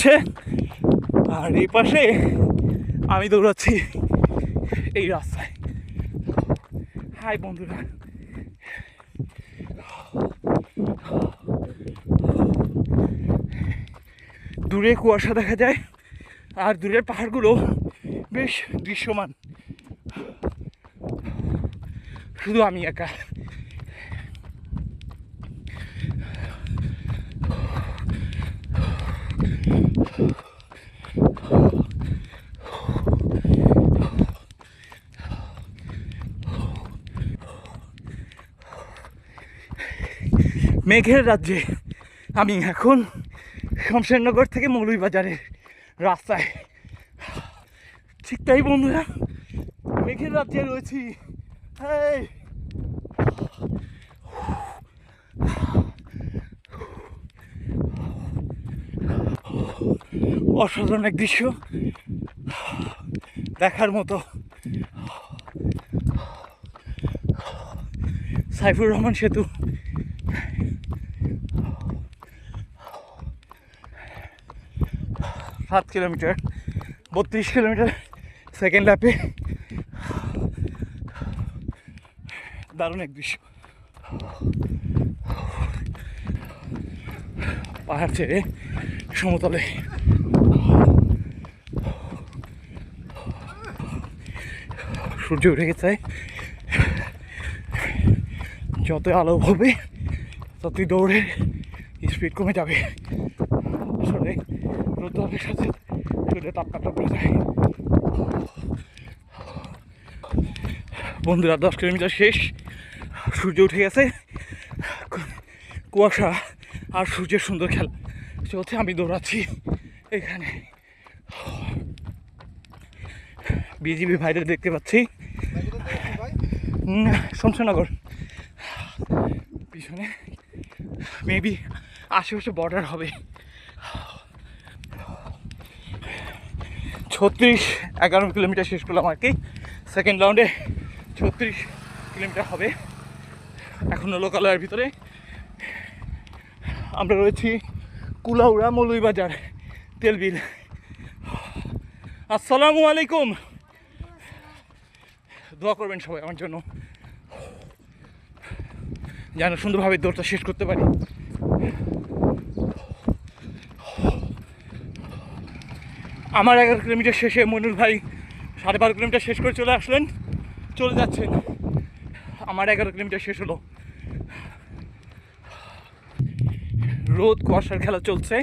চলছে, আর এই পাশে আমি দৌড়াচ্ছি এই রাস্তায়। হাই বন্ধুরা, দূরে কুয়াশা দেখা যায় আর দূরের পাহাড়গুলো বেশ দৃশ্যমান, শুধু আমি একা। মেঘের রাজ্যে আমি এখন শমশেরনগর থেকে মৌলভীবাজারের রাস্তায়। ঠিক তাই বন্ধুরা, মেঘের রাজ্যে রয়েছি। অসাধারণ এক দৃশ্য, দেখার মতো। সাইফুর রহমান সেতু, 7 কিলোমিটার, 32 কিলোমিটার সেকেন্ড ল্যাপে। দারুণ এক দৃশ্য। পাহাড় ছেড়ে সমতলে সূর্য উঠে গেছে। যত আলো হবে ততই দৌড়ে স্পিড কমে যাবে। আসলে রোদ্রের সাথে শরীরে তাপমাত্রা পড়ে যায়। বন্ধুরা, 10 কিলোমিটার শেষ, সূর্য উঠে গেছে, কুয়াশা আর সূর্যের সুন্দর খেলা চলছে। আমি দৌড়াচ্ছি এখানে। বিজিবি ভাইদের দেখতে পাচ্ছি, শমশেরনগর পিছনে, মেবি আশেপাশে বর্ডার হবে। 11 কিলোমিটার শেষ করলাম আর কি। সেকেন্ড রাউন্ডে 36 কিলোমিটার হবে। এখনও লোকালয়ের ভিতরে। আমরা রয়েছি কুলাউড়া মৌলভীবাজার তেলবিল। আসসালামু আলাইকুম, দোয়া করবেন সবাই আমার জন্য, যেন সুন্দরভাবে দৌড়টা শেষ করতে পারি। আমার 11 কিলোমিটার শেষে মনুর ভাই 12.5 কিলোমিটার শেষ করে চলে যাচ্ছেন। আমার 11 কিলোমিটার শেষ হলো। রোদ কুয়াশার খেলা চলছে।